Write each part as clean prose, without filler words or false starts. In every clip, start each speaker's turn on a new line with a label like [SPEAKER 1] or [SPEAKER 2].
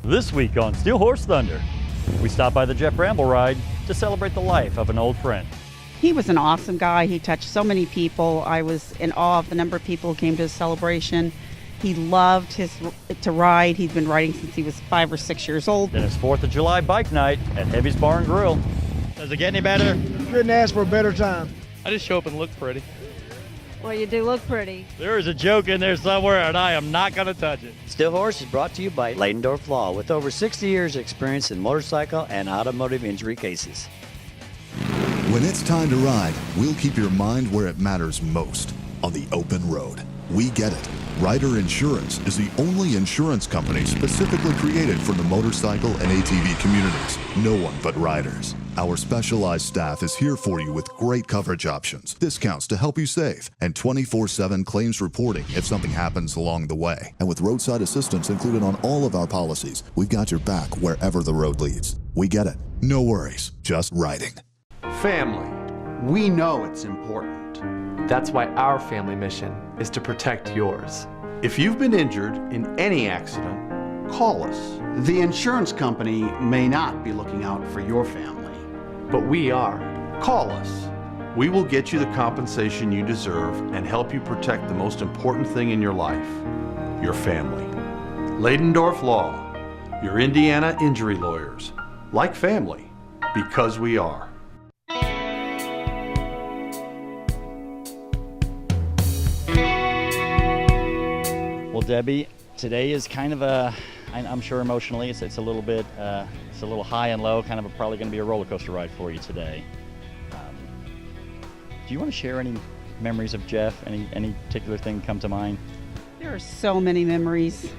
[SPEAKER 1] This week on Steel Horse Thunder, we stop by the Jeff Bramble Ride to celebrate the life of an old friend.
[SPEAKER 2] He was an awesome guy. He touched so many people. I was in awe of the number of people who came to his celebration. He loved to ride. He'd been riding since he was 5 or 6 years old.
[SPEAKER 1] Then his 4th of July bike night at Heavy's Bar and Grill. Does it get any better?
[SPEAKER 3] Couldn't ask for a better time.
[SPEAKER 4] I just show up and look pretty.
[SPEAKER 5] Well, you do look pretty.
[SPEAKER 1] There is a joke in there somewhere, and I am not going to touch it.
[SPEAKER 6] Steel Horse is brought to you by Leidendorf Law, with over 60 years experience in motorcycle and automotive injury cases.
[SPEAKER 7] When it's time to ride, we'll keep your mind where it matters most, on the open road. We get it. Ryder Insurance is the only insurance company specifically created for the motorcycle and ATV communities. No one but riders. Our specialized staff is here for you with great coverage options, discounts to help you save, and 24/7 claims reporting if something happens along the way. And with roadside assistance included on all of our policies, we've got your back wherever the road leads. We get it. No worries, just riding.
[SPEAKER 8] Family.
[SPEAKER 9] We know it's important.
[SPEAKER 4] That's why our family mission is to protect yours.
[SPEAKER 8] If you've been injured in any accident, call us.
[SPEAKER 9] The insurance company may not be looking out for your family,
[SPEAKER 4] But we are.
[SPEAKER 8] Call us. We will get you the compensation you deserve and help you protect the most important thing in your life, your family. Leidendorf Law, your Indiana injury lawyers. Like family, because we are.
[SPEAKER 1] Well, Debbie, today is kind of I'm sure emotionally it's a little bit, it's a little high and low, kind of probably going to be a roller coaster ride for you today. Do you want to share any memories of Jeff? Any particular thing come to mind?
[SPEAKER 2] There are so many memories.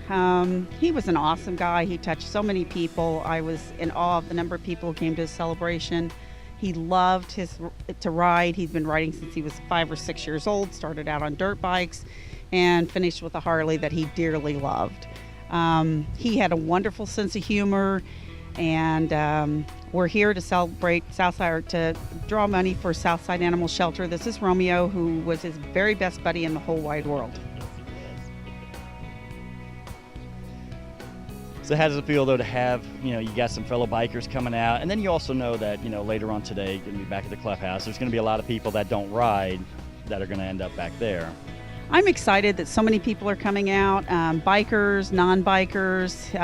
[SPEAKER 2] He was an awesome guy. He touched so many people. I was in awe of the number of people who came to his celebration. He loved to ride. He'd been riding since he was 5 or 6 years old, started out on dirt bikes, and finished with a Harley that he dearly loved. He had a wonderful sense of humor, and we're here to celebrate Southside, to draw money for Southside Animal Shelter. This is Romeo, who was his very best buddy in the whole wide world.
[SPEAKER 1] So how does it feel, though, to have, you got some fellow bikers coming out, and then you also know that, later on today, going to be back at the clubhouse, there's going to be a lot of people that don't ride that are going to end up back there.
[SPEAKER 2] I'm excited that so many people are coming out, bikers, non-bikers.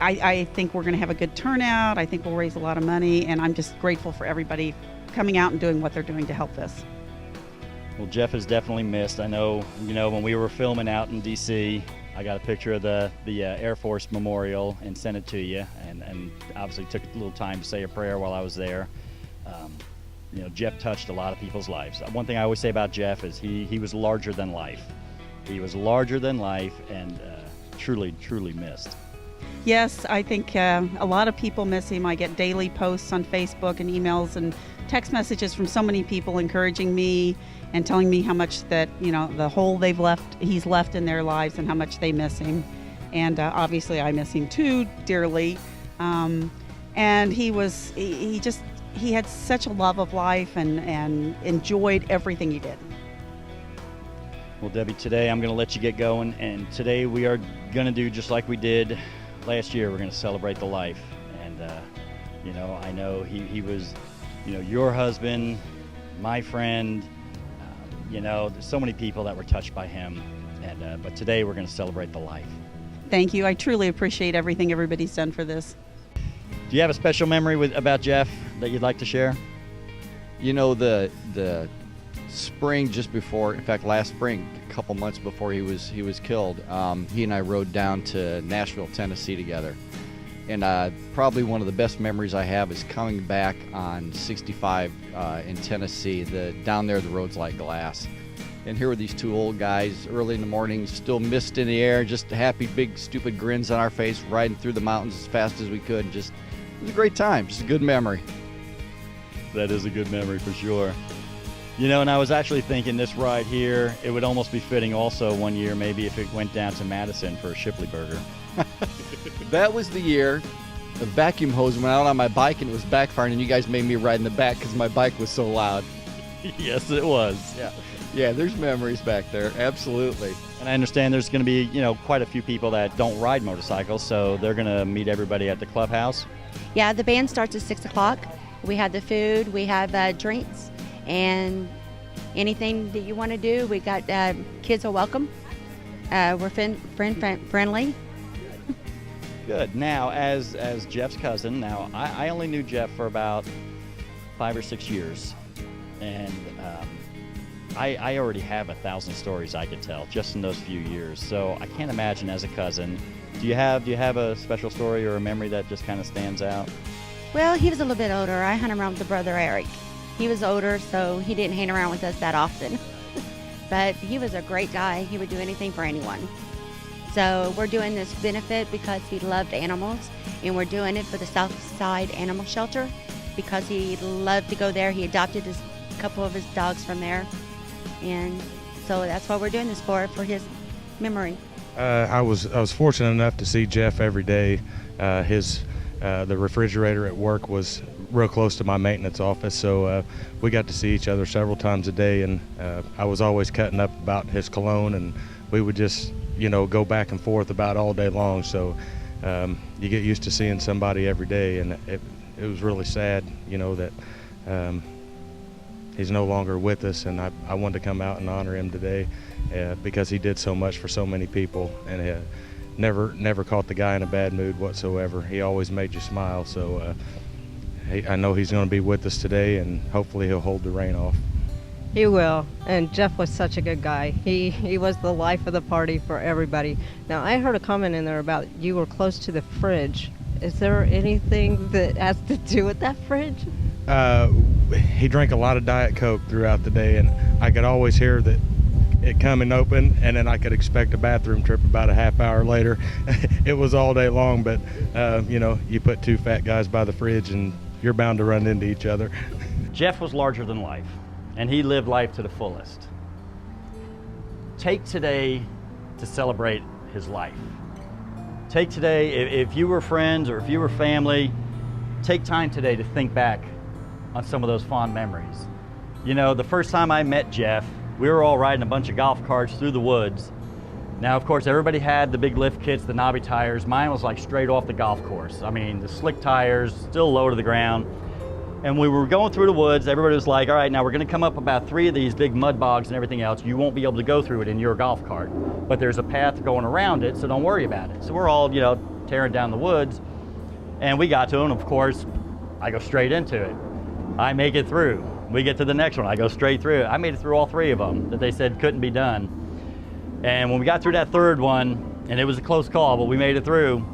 [SPEAKER 2] I think we're going to have a good turnout. I think we'll raise a lot of money, and I'm just grateful for everybody coming out and doing what they're doing to help this.
[SPEAKER 1] Well, Jeff is definitely missed. I know, when we were filming out in D.C., I got a picture of the Air Force Memorial and sent it to you, and obviously took a little time to say a prayer while I was there. Jeff touched a lot of people's lives. One thing I always say about Jeff is he was larger than life. He was larger than life, and truly, truly missed.
[SPEAKER 2] Yes, I think a lot of people miss him. I get daily posts on Facebook and emails and text messages from so many people encouraging me and telling me how much that, the hole he's left in their lives, and how much they miss him. And obviously I miss him too, dearly. And he had such a love of life and enjoyed everything he did.
[SPEAKER 1] Well, Debbie, today I'm going to let you get going, and today we are going to do just like we did last year. We're going to celebrate the life, and I know he was, your husband, my friend. There's so many people that were touched by him, and but today we're going to celebrate the life.
[SPEAKER 2] Thank you. I truly appreciate everything everybody's done for this.
[SPEAKER 1] Do you have a special memory about Jeff that you'd like to share?
[SPEAKER 10] The spring just before, in fact, last spring, a couple months before he was killed, he and I rode down to Nashville, Tennessee together. And probably one of the best memories I have is coming back on 65 in Tennessee. Down there, the road's like glass. And here were these two old guys early in the morning, still mist in the air, just happy, big, stupid grins on our face, riding through the mountains as fast as we could. It was a great time, just a good memory.
[SPEAKER 1] That is a good memory for sure. And I was actually thinking this ride here, it would almost be fitting also one year, maybe if it went down to Madison for a Shipley burger.
[SPEAKER 10] That was the year the vacuum hose went out on my bike and it was backfiring, and you guys made me ride in the back because my bike was so loud.
[SPEAKER 1] Yes, it was.
[SPEAKER 10] Yeah, there's memories back there, absolutely.
[SPEAKER 1] And I understand there's going to be, quite a few people that don't ride motorcycles, so they're going to meet everybody at the clubhouse.
[SPEAKER 11] Yeah, the band starts at 6 o'clock. We have the food, we have drinks, and anything that you want to do. We got kids are welcome. We're friendly.
[SPEAKER 1] Good. Now, as Jeff's cousin, now I only knew Jeff for about 5 or 6 years, and I already have 1,000 stories I could tell just in those few years. So I can't imagine as a cousin. Do you have a special story or a memory that just kind of stands out?
[SPEAKER 11] Well, he was a little bit older. I hung around with the brother Eric. He was older, so he didn't hang around with us that often. But he was a great guy. He would do anything for anyone. So we're doing this benefit because he loved animals, and we're doing it for the Southside Animal Shelter because he loved to go there. He adopted a couple of his dogs from there, and so that's what we're doing this for his memory.
[SPEAKER 12] I was fortunate enough to see Jeff every day. The refrigerator at work was real close to my maintenance office, so we got to see each other several times a day, and I was always cutting up about his cologne, and we would just go back and forth about all day long. So you get used to seeing somebody every day, and it was really sad that he's no longer with us, and I wanted to come out and honor him today because he did so much for so many people, and never caught the guy in a bad mood whatsoever. He always made you smile. So I know he's going to be with us today, and hopefully he'll hold the rain off.
[SPEAKER 5] He will. And Jeff was such a good guy. He was the life of the party for everybody. Now, I heard a comment in there about you were close to the fridge. Is there anything that has to do with that fridge?
[SPEAKER 12] He drank a lot of Diet Coke throughout the day, and I could always hear that it coming open, and then I could expect a bathroom trip about a half hour later. It was all day long, but you put two fat guys by the fridge and you're bound to run into each other.
[SPEAKER 1] Jeff was larger than life, and he lived life to the fullest. Take today to celebrate his life. Take today, if you were friends or if you were family, take time today to think back on some of those fond memories. The first time I met Jeff, we were all riding a bunch of golf carts through the woods. Now, of course, everybody had the big lift kits, the knobby tires. Mine was like straight off the golf course. I mean, the slick tires, still low to the ground. And we were going through the woods. Everybody was like, all right, now we're gonna come up about 3 of these big mud bogs and everything else. You won't be able to go through it in your golf cart, but there's a path going around it, so don't worry about it. So we're all, tearing down the woods, and we got to them. Of course, I go straight into it. I make it through. We get to the next one, I go straight through it. I made it through all 3 of them that they said couldn't be done. And when we got through that 3rd one, and it was a close call, but we made it through,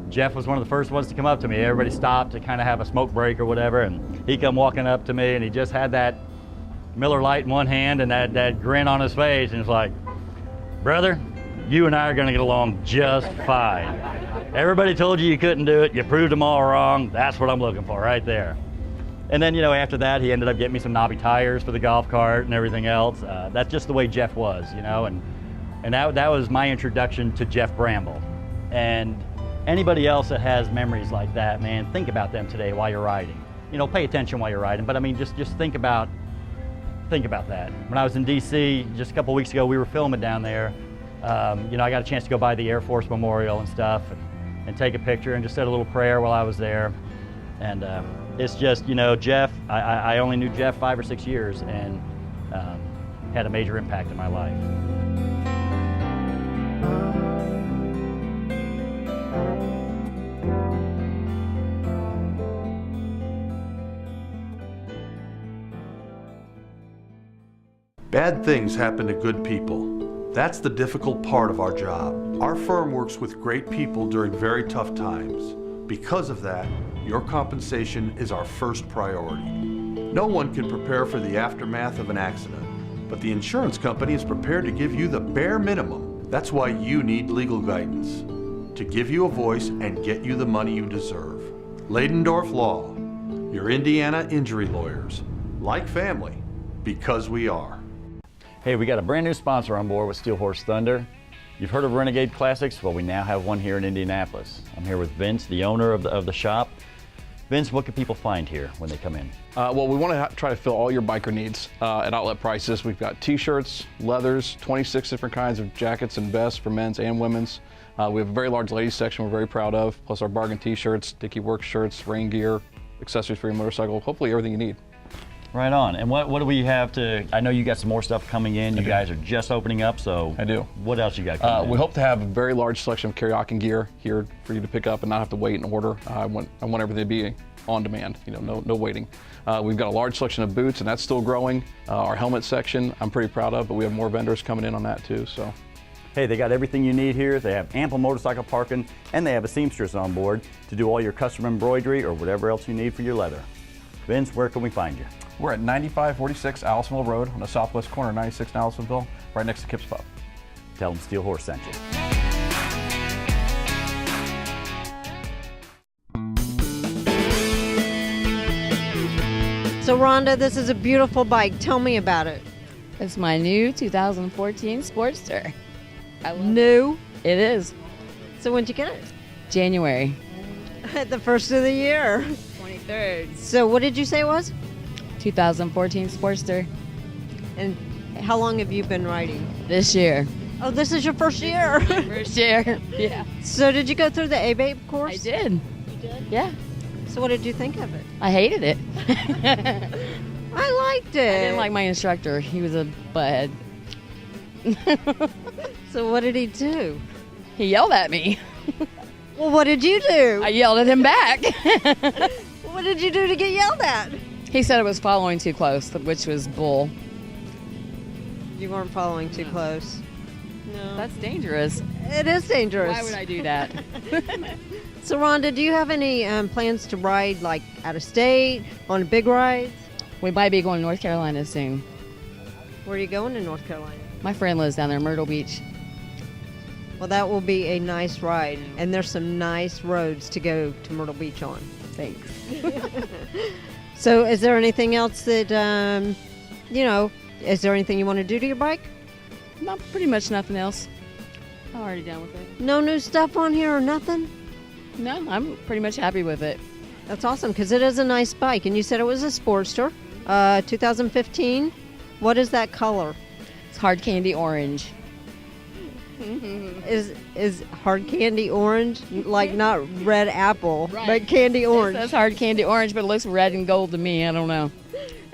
[SPEAKER 1] Jeff was one of the first ones to come up to me. Everybody stopped to kind of have a smoke break or whatever, and he come walking up to me, and he just had that Miller Lite in one hand and that grin on his face, and it's like, brother, you and I are gonna get along just fine. Everybody told you couldn't do it, you proved them all wrong. That's what I'm looking for right there. And then, after that, he ended up getting me some knobby tires for the golf cart and everything else. That's just the way Jeff was, and that was my introduction to Jeff Bramble. And anybody else that has memories like that, man, think about them today while you're riding. Pay attention while you're riding, but I mean, just think about that. When I was in DC just a couple weeks ago, we were filming down there. I got a chance to go by the Air Force Memorial and stuff, and take a picture and just said a little prayer while I was there. And it's just, Jeff, I only knew Jeff 5 or 6 years, and had a major impact in my life.
[SPEAKER 8] Bad things happen to good people. That's the difficult part of our job. Our firm works with great people during very tough times. Because of that, your compensation is our first priority. No one can prepare for the aftermath of an accident, but the insurance company is prepared to give you the bare minimum. That's why you need legal guidance, to give you a voice and get you the money you deserve. Leidendorf Law, your Indiana injury lawyers. Like family, because we are.
[SPEAKER 1] Hey, we got a brand new sponsor on board with Steel Horse Thunder. You've heard of Renegade Classics? Well, we now have one here in Indianapolis. I'm here with Vince, the owner of the shop. Vince, what can people find here when they come in?
[SPEAKER 13] Well, we want to try to fill all your biker needs at outlet prices. We've got t-shirts, leathers, 26 different kinds of jackets and vests for men's and women's. We have a very large ladies section we're very proud of, plus our bargain t-shirts, Dickie work shirts, rain gear, accessories for your motorcycle, hopefully everything you need.
[SPEAKER 1] Right on. And what do we have to, I know you got some more stuff coming in. You guys are just opening up, so.
[SPEAKER 13] I do.
[SPEAKER 1] What else you got coming in?
[SPEAKER 13] We hope to have a very large selection of karaoke gear here for you to pick up and not have to wait and order. I want everything to be on demand, no waiting. We've got a large selection of boots, and that's still growing. Our helmet section, I'm pretty proud of, but we have more vendors coming in on that too, so.
[SPEAKER 1] Hey, they got everything you need here. They have ample motorcycle parking, and they have a seamstress on board to do all your custom embroidery or whatever else you need for your leather. Vince, where can we find you?
[SPEAKER 13] We're at 9546 Allisonville Road on the southwest corner of 96 and Allisonville, right next to Kip's Pub.
[SPEAKER 1] Tell them Steel Horse sent you.
[SPEAKER 5] So Rhonda, this is a beautiful bike. Tell me about it.
[SPEAKER 14] It's my new 2014 Sportster.
[SPEAKER 5] New?
[SPEAKER 14] It is.
[SPEAKER 5] So when'd you get it?
[SPEAKER 14] January.
[SPEAKER 5] The first of the year.
[SPEAKER 14] 23rd.
[SPEAKER 5] So what did you say it was?
[SPEAKER 14] 2014 Sportster.
[SPEAKER 5] And how long have you been riding?
[SPEAKER 14] This year.
[SPEAKER 5] Oh, this is your first year.
[SPEAKER 14] First year, yeah.
[SPEAKER 5] So did you go through the ABAPE course?
[SPEAKER 14] I did. You did? Yeah.
[SPEAKER 5] So what did you think of it?
[SPEAKER 14] I hated it.
[SPEAKER 5] I liked it.
[SPEAKER 14] I didn't like my instructor. He was a butthead.
[SPEAKER 5] So what did he do?
[SPEAKER 14] He yelled at me.
[SPEAKER 5] Well, what did you do?
[SPEAKER 14] I yelled at him back.
[SPEAKER 5] What did you do to get yelled at?
[SPEAKER 14] He said it was following too close, which was bull.
[SPEAKER 5] You weren't following too close. No.
[SPEAKER 14] That's dangerous.
[SPEAKER 5] It is dangerous.
[SPEAKER 14] Why would I do that?
[SPEAKER 5] So Rhonda, do you have any plans to ride like out of state, on big rides?
[SPEAKER 14] We might be going to North Carolina soon.
[SPEAKER 5] Where are you going in North Carolina?
[SPEAKER 14] My friend lives down there, Myrtle Beach.
[SPEAKER 5] Well, that will be a nice ride, and there's some nice roads to go to Myrtle Beach on.
[SPEAKER 14] Thanks.
[SPEAKER 5] So is there anything else that, is there anything you want to do to your bike?
[SPEAKER 14] Not pretty much nothing else. I'm already done with it.
[SPEAKER 5] No new stuff on here or nothing?
[SPEAKER 14] No, I'm pretty much happy with it.
[SPEAKER 5] That's awesome, because it is a nice bike, and you said it was a Sportster, 2015. What is that color?
[SPEAKER 14] It's hard candy orange.
[SPEAKER 5] Is hard candy orange, like not red apple,
[SPEAKER 14] Right.
[SPEAKER 5] but candy orange?
[SPEAKER 14] It says hard candy orange, but it looks red and gold to me. I don't know.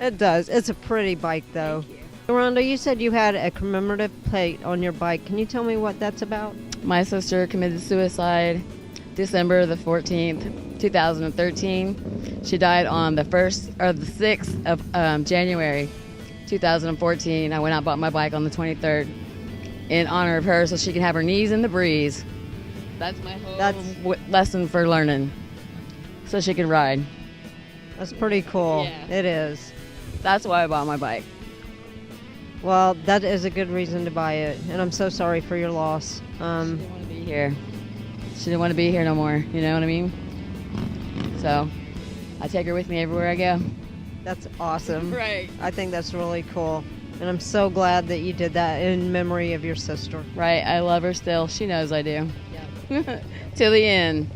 [SPEAKER 5] It does. It's a pretty bike, though. Rhonda, you said you had a commemorative plate on your bike. Can you tell me what that's about?
[SPEAKER 14] My sister committed suicide December the 14th, 2013. She died on the 6th of January 2014. I went out and bought my bike on the 23rd in honor of her so she can have her knees in the breeze. That's my whole lesson for learning. So she can ride.
[SPEAKER 5] That's pretty cool.
[SPEAKER 14] Yeah.
[SPEAKER 5] It is.
[SPEAKER 14] That's why I bought my bike.
[SPEAKER 5] Well, that is a good reason to buy it, and I'm so sorry for your loss.
[SPEAKER 14] She didn't want to be here. She didn't want to be here no more, you know what I mean? So, I take her with me everywhere I go.
[SPEAKER 5] That's awesome.
[SPEAKER 14] Right.
[SPEAKER 5] I think that's really cool, and I'm so glad that you did that in memory of your sister.
[SPEAKER 14] Right, I love her still. She knows I do. Yeah. Till the end.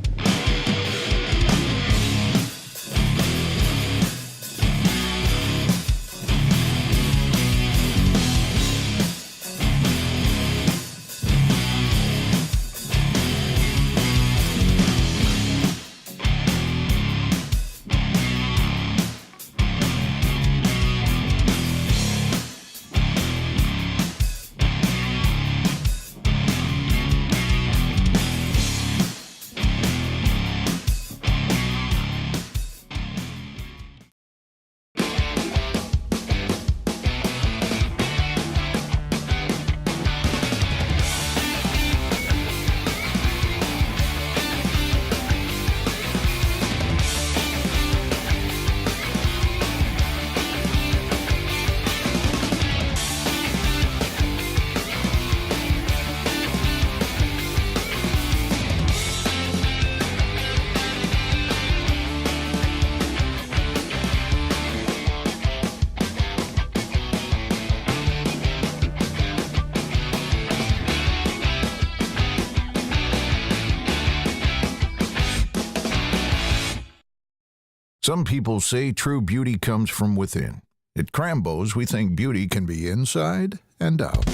[SPEAKER 15] Some people say true beauty comes from within. At Krambos, we think beauty can be inside and out.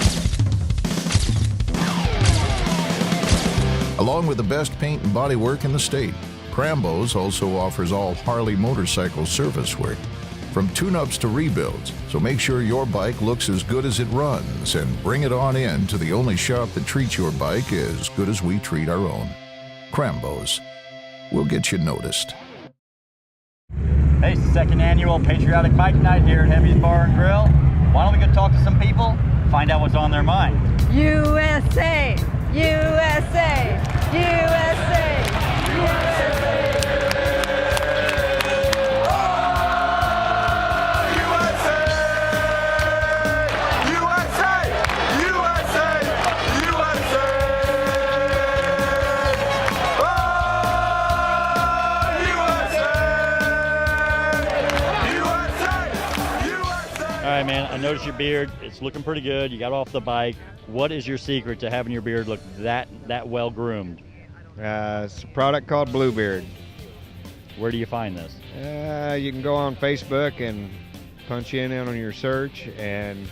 [SPEAKER 15] Along with the best paint and bodywork in the state, Krambos also offers all Harley motorcycle service work, from tune-ups to rebuilds, so make sure your bike looks as good as it runs and bring it on in to the only shop that treats your bike as good as we treat our own. Krambos. We'll get you noticed.
[SPEAKER 1] Hey, it's the second annual Patriotic Bike Night here at Heavy's Bar and Grill. Why don't we go talk to some people, find out what's on their mind.
[SPEAKER 5] USA! USA! USA! USA!
[SPEAKER 1] All right, man, I noticed your beard. It's looking pretty good. You got off the bike. What is your secret to having your beard look that well groomed?
[SPEAKER 16] It's a product called Bluebeard.
[SPEAKER 1] Where do you find this?
[SPEAKER 16] You can go on Facebook and punch in on your search, and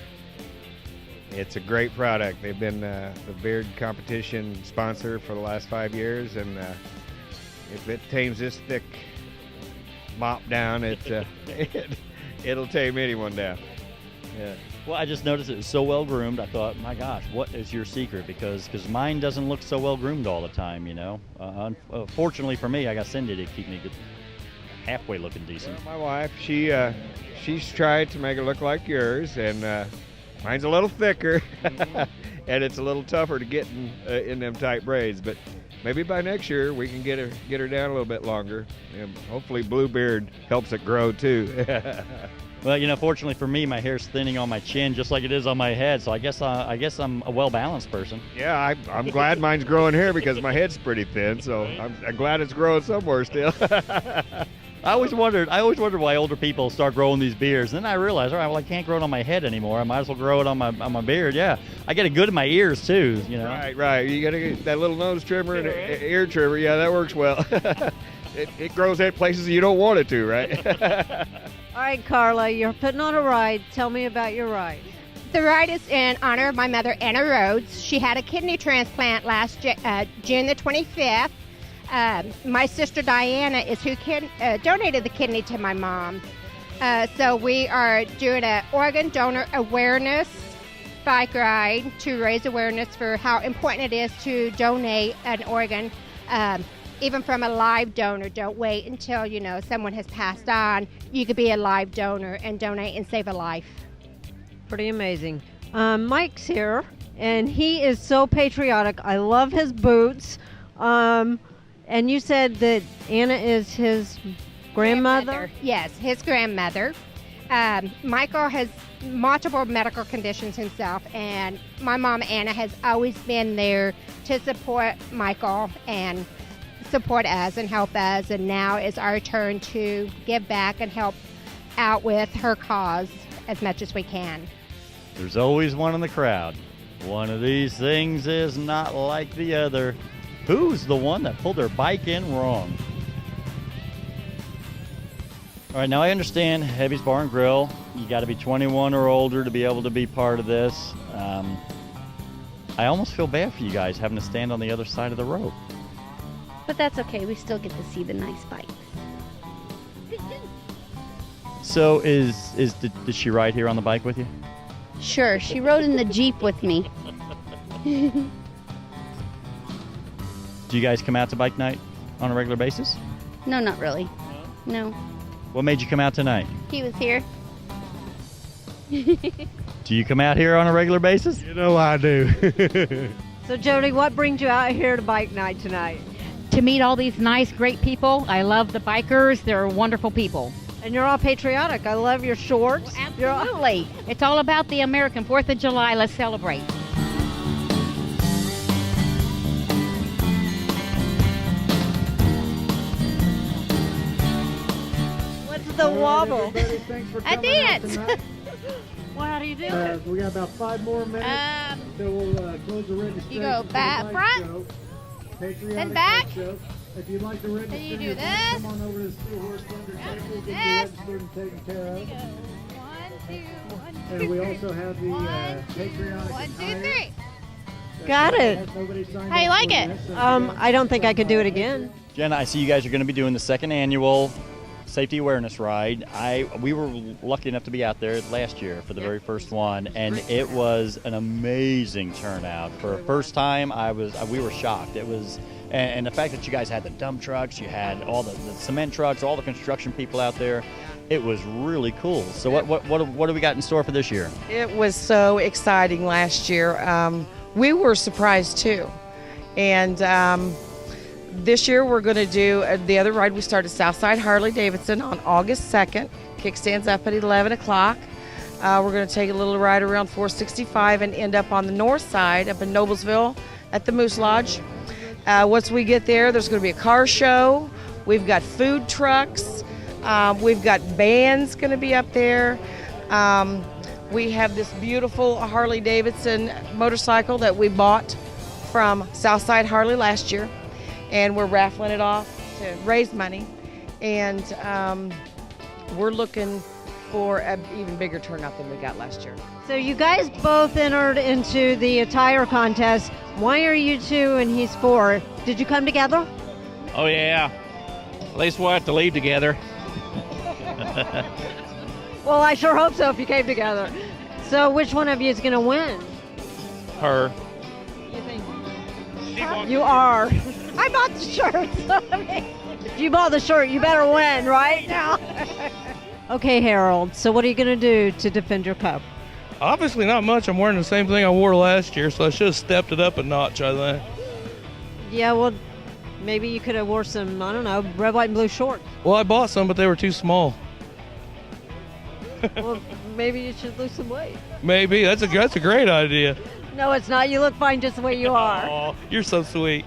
[SPEAKER 16] it's a great product. They've been the beard competition sponsor for the last 5 years, and if it tames this thick mop down, it'll tame anyone down. Yeah.
[SPEAKER 1] Well, I just noticed it was so well groomed. I thought, my gosh, what is your secret? Because mine doesn't look so well groomed all the time, you know. Fortunately for me, I got Cindy to keep me good, halfway looking decent.
[SPEAKER 16] Well, my wife, she's tried to make it look like yours, and mine's a little thicker, and it's a little tougher to get in them tight braids. But maybe by next year we can get her down a little bit longer, and hopefully Bluebeard helps it grow too.
[SPEAKER 1] Well, you know, fortunately for me, my hair's thinning on my chin just like it is on my head, so I guess I'm a well-balanced person.
[SPEAKER 16] Yeah, I'm glad mine's growing here because my head's pretty thin, so I'm glad it's growing somewhere still.
[SPEAKER 1] I always wondered why older people start growing these beards. And then I realized, all right, well, I can't grow it on my head anymore. I might as well grow it on my beard. Yeah, I get it good in my ears too. You know.
[SPEAKER 16] Right. You got to get that little nose trimmer and ear trimmer. Yeah, that works well. It grows at places you don't want it to, right?
[SPEAKER 5] All right, Carla, you're putting on a ride. Tell me about your ride.
[SPEAKER 17] The ride is in honor of my mother, Anna Rhodes. She had a kidney transplant last June the 25th. My sister Diana is who donated the kidney to my mom. So we are doing an organ donor awareness bike ride to raise awareness for how important it is to donate an organ, even from a live donor. Don't wait until someone has passed on. You could be a live donor and donate and save a life.
[SPEAKER 5] Pretty amazing. Mike's here, and he is so patriotic. I love his boots. And you said that Anna is his grandmother?
[SPEAKER 17] Yes, his grandmother. Michael has multiple medical conditions himself, and my mom, Anna, has always been there to support Michael and support us and help us, and now is our turn to give back and help out with her cause as much as we can.
[SPEAKER 1] There's always one in the crowd. One of these things is not like the other. Who's the one that pulled their bike in wrong? All right, now I understand Heavy's Bar and Grill. You got to be 21 or older to be able to be part of this. I almost feel bad for you guys having to stand on the other side of the road.
[SPEAKER 18] But that's okay. We still get to see the nice bikes.
[SPEAKER 1] So did she ride here on the bike with you?
[SPEAKER 18] Sure, she rode in the Jeep with me.
[SPEAKER 1] Do you guys come out to bike night on a regular basis?
[SPEAKER 18] No, not really. No.
[SPEAKER 1] What made you come out tonight?
[SPEAKER 18] He was here.
[SPEAKER 1] Do you come out here on a regular basis?
[SPEAKER 16] You know I do.
[SPEAKER 5] So Jody, what brings you out here to bike night tonight?
[SPEAKER 19] To meet all these nice, great people. I love the bikers. They're wonderful people.
[SPEAKER 5] And you're all patriotic. I love your shorts.
[SPEAKER 19] Absolutely. It's all about the American 4th of July. Let's celebrate.
[SPEAKER 5] What's the wobble?
[SPEAKER 17] I dance.
[SPEAKER 5] Well, how do you do it?
[SPEAKER 3] We got about 5 more minutes until we'll close the registration.
[SPEAKER 17] You go back, front, then back,
[SPEAKER 3] If you'd like to register,
[SPEAKER 20] Can you do
[SPEAKER 3] your bike,
[SPEAKER 20] this?
[SPEAKER 3] come on over to the Steel Horse Thunder Table. Get
[SPEAKER 20] This.
[SPEAKER 3] registered and taken care of.
[SPEAKER 20] One,
[SPEAKER 3] And we also have the patriotic
[SPEAKER 20] One, two,
[SPEAKER 3] attire.
[SPEAKER 20] three.
[SPEAKER 5] Got it.
[SPEAKER 20] How you like it?
[SPEAKER 5] I don't think I could do it again.
[SPEAKER 1] Jenna, I see you guys are going to be doing the second annual Safety Awareness Ride. We were lucky enough to be out there last year for the very first one, and it was an amazing turnout. For a first time, we were shocked. It was, and the fact that you guys had the dump trucks, you had all the cement trucks, all the construction people out there. It was really cool. So what do we got in store for this year?
[SPEAKER 21] It was so exciting last year. We were surprised too. And this year we're going to do the other ride. We start at Southside Harley-Davidson on August 2nd. Kickstands up at 11 o'clock. We're going to take a little ride around 465 and end up on the north side up in Noblesville at the Moose Lodge. Once we get there, there's going to be a car show. We've got food trucks. We've got bands going to be up there. We have this beautiful Harley-Davidson motorcycle that we bought from Southside Harley last year, and we're raffling it off to raise money. And we're looking for an even bigger turnout than we got last year.
[SPEAKER 5] So you guys both entered into the attire contest. Why are you 2 and he's 4? Did you come together?
[SPEAKER 22] Oh yeah, at least we'll have to leave together.
[SPEAKER 5] Well, I sure hope so if you came together. So which one of you is going to win?
[SPEAKER 22] Her.
[SPEAKER 5] You think? You are. I bought the shirt. So if you bought the shirt, you better win, right? Now. Okay, Harold. So what are you going to do to defend your cup?
[SPEAKER 23] Obviously not much. I'm wearing the same thing I wore last year, so I should have stepped it up a notch, I think.
[SPEAKER 5] Yeah, well, maybe you could have wore some, I don't know, red, white, and blue shorts.
[SPEAKER 23] Well, I bought some, but they were too small.
[SPEAKER 5] Well, maybe you should lose some weight.
[SPEAKER 23] Maybe. That's a great idea.
[SPEAKER 5] No, it's not. You look fine just the way you are.
[SPEAKER 23] Oh, you're so sweet.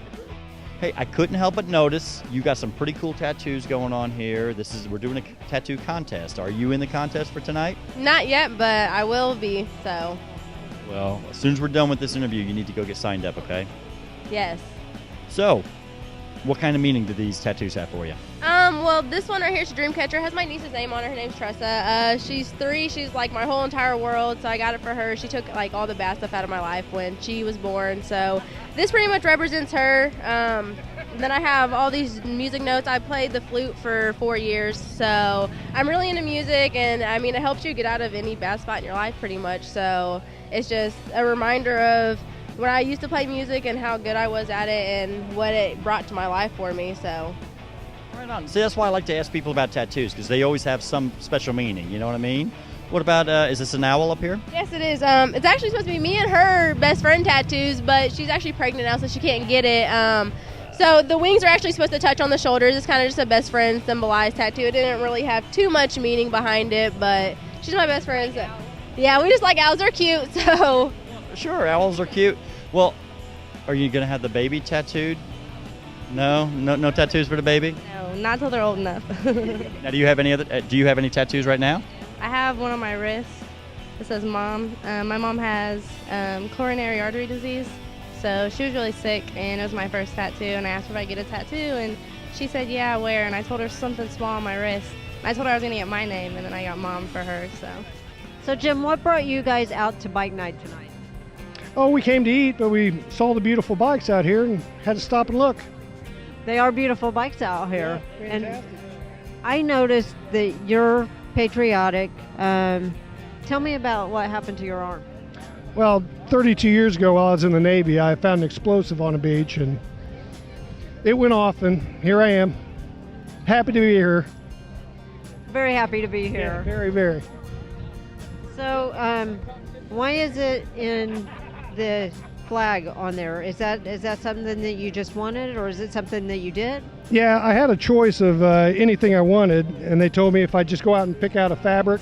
[SPEAKER 1] Hey, I couldn't help but notice you got some pretty cool tattoos going on here. We're doing a tattoo contest. Are you in the contest for tonight?
[SPEAKER 24] Not yet, but I will be, so.
[SPEAKER 1] Well, as soon as we're done with this interview, you need to go get signed up, okay?
[SPEAKER 24] Yes.
[SPEAKER 1] So, what kind of meaning do these tattoos have for you?
[SPEAKER 24] Well, this one right here is Dreamcatcher. It has my niece's name on her. Her name's Tressa. She's 3. She's like my whole entire world, so I got it for her. She took like all the bad stuff out of my life when she was born, so this pretty much represents her. Then I have all these music notes. I played the flute for 4 years, so I'm really into music, and I mean, it helps you get out of any bad spot in your life pretty much, so it's just a reminder of when I used to play music and how good I was at it and what it brought to my life for me, so.
[SPEAKER 1] Right on. See, that's why I like to ask people about tattoos, because they always have some special meaning, you know what I mean? What about, is this an owl up here?
[SPEAKER 24] Yes, it is. It's actually supposed to be me and her best friend tattoos, but she's actually pregnant now, so she can't get it. So the wings are actually supposed to touch on the shoulders. It's kind of just a best friend symbolized tattoo. It didn't really have too much meaning behind it, but she's my best friend. So. Yeah, we just like owls. Are cute, so.
[SPEAKER 1] Sure, owls are cute. Well, are you going to have the baby tattooed? No tattoos for the baby?
[SPEAKER 24] No, not till they're old enough.
[SPEAKER 1] Now, do you have any tattoos right now?
[SPEAKER 24] I have one on my wrist. It says mom. My mom has coronary artery disease, so she was really sick, and it was my first tattoo, and I asked her if I could get a tattoo, and she said, yeah, where? And I told her something small on my wrist. I told her I was going to get my name, and then I got mom for her, so.
[SPEAKER 5] So, Jim, what brought you guys out to bike night tonight?
[SPEAKER 3] Oh, we came to eat, but we saw the beautiful bikes out here and had to stop and look.
[SPEAKER 5] They are beautiful bikes out here.
[SPEAKER 3] Yeah,
[SPEAKER 5] and
[SPEAKER 3] fantastic.
[SPEAKER 5] I noticed that you're patriotic. Tell me about what happened to your arm.
[SPEAKER 3] Well, 32 years ago while I was in the Navy, I found an explosive on a beach, and it went off, and here I am. Happy to be here.
[SPEAKER 5] Very happy to be
[SPEAKER 3] Yeah,
[SPEAKER 5] here.
[SPEAKER 3] very, very.
[SPEAKER 5] So, why is it in the flag on there? Is that something that you just wanted, or is it something that you did?
[SPEAKER 3] Yeah, I had a choice of anything I wanted, and they told me if I just go out and pick out a fabric.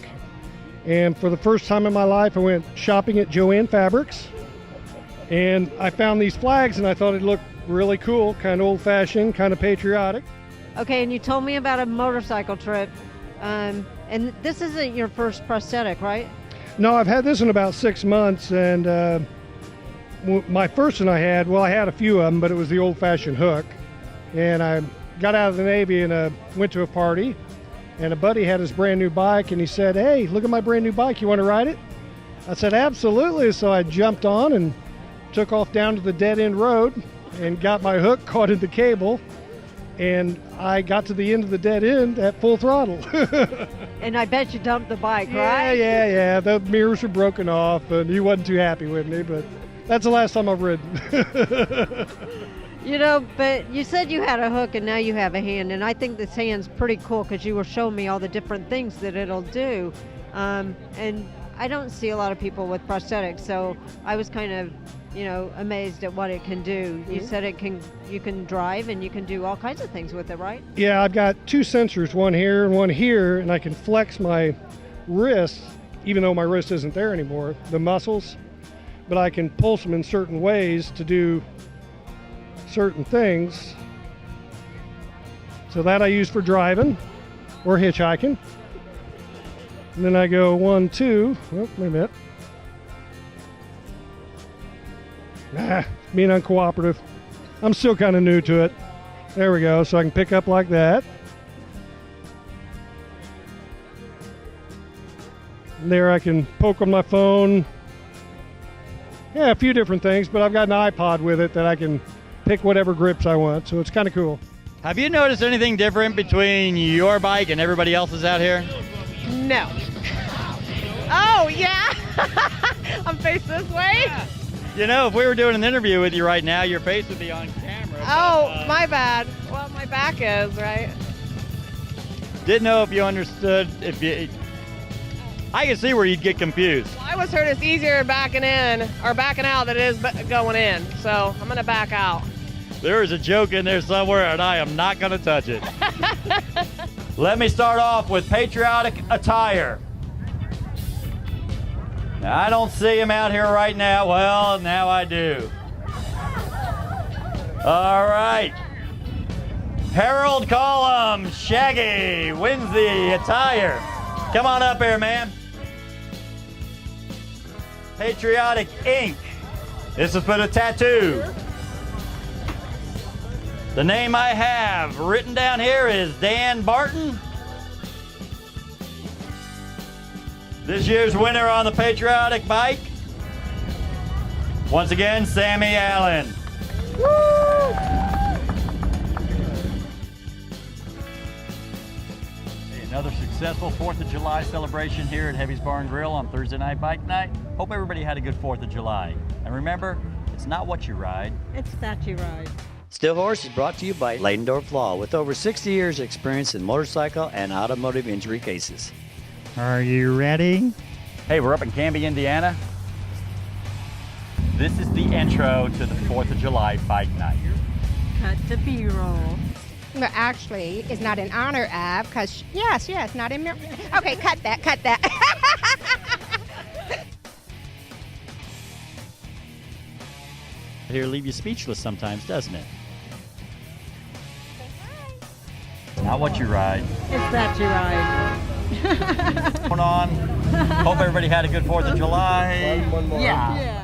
[SPEAKER 3] And for the first time in my life, I went shopping at Joann Fabrics, and I found these flags, and I thought it looked really cool, kind of old-fashioned, kind of patriotic.
[SPEAKER 5] Okay, and you told me about a motorcycle trip, and this isn't your first prosthetic, right?
[SPEAKER 3] No, I've had this in about 6 months, and my first one I had a few of them, but it was the old-fashioned hook. And I got out of the Navy and went to a party, and a buddy had his brand new bike, and he said, "Hey, look at my brand new bike, you want to ride it?" I said, "Absolutely." So I jumped on and took off down to the dead end road and got my hook caught in the cable, and I got to the end of the dead end at full throttle.
[SPEAKER 4] And I bet you dumped the bike,
[SPEAKER 3] Yeah,
[SPEAKER 4] right?
[SPEAKER 3] yeah. The mirrors were broken off, and he wasn't too happy with me, but that's the last time I've ridden.
[SPEAKER 4] You know, but you said you had a hook and now you have a hand, and I think this hand's pretty cool because you were showing me all the different things that it'll do. And I don't see a lot of people with prosthetics, so I was kind of, you know, amazed at what it can do. You said you can drive and you can do all kinds of things with it, right?
[SPEAKER 3] Yeah, I've got two sensors, one here and one here, and I can flex my wrist, even though my wrist isn't there anymore, the muscles, but I can pulse them in certain ways to do certain things. So that I use for driving or hitchhiking. And then I go 1, 2, oh, wait a minute. Being uncooperative. I'm still kind of new to it. There we go, so I can pick up like that. And there I can poke on my phone. Yeah, a few different things, but I've got an iPod with it that I can pick whatever grips I want, so it's kind of cool.
[SPEAKER 1] Have you noticed anything different between your bike and everybody else's out here?
[SPEAKER 6] No. Oh, yeah. I'm faced this way. Yeah.
[SPEAKER 1] You know, if we were doing an interview with you right now, your face would be on camera.
[SPEAKER 6] Oh, my bad. Well, my back is, right?
[SPEAKER 1] Didn't know if you understood, I can see where you'd get confused.
[SPEAKER 6] Well, I was heard it's easier backing in or backing out than it is going in, so I'm gonna back out.
[SPEAKER 1] There is a joke in there somewhere, and I am not gonna touch it. Let me start off with patriotic attire. Now, I don't see him out here right now. Well, now I do. All right. Harold Collum, Shaggy, wins the attire. Come on up here, man. Patriotic ink. This is for the tattoo. The name I have written down here is Dan Barton. This year's winner on the patriotic bike, once again, Sammy Allen. Woo! Another successful 4th of July celebration here at Heavy's Bar and Grill on Thursday Night Bike Night. Hope everybody had a good 4th of July. And remember, it's not what you ride,
[SPEAKER 4] It's that you ride.
[SPEAKER 7] Still Horse is brought to you by Leidendorf Law with over 60 years experience in motorcycle and automotive injury cases.
[SPEAKER 1] Are you ready? Hey, we're up in Canby, Indiana. This is the intro to the 4th of July Bike Night.
[SPEAKER 4] Cut the B-roll.
[SPEAKER 17] No, actually, it's not in honor of, because, yes, not in... Okay, cut that.
[SPEAKER 1] Here, leave you speechless sometimes, doesn't it? Not what you ride.
[SPEAKER 4] It's that you ride.
[SPEAKER 1] Going on. Hope everybody had a good 4th of July.
[SPEAKER 4] One more. Yeah.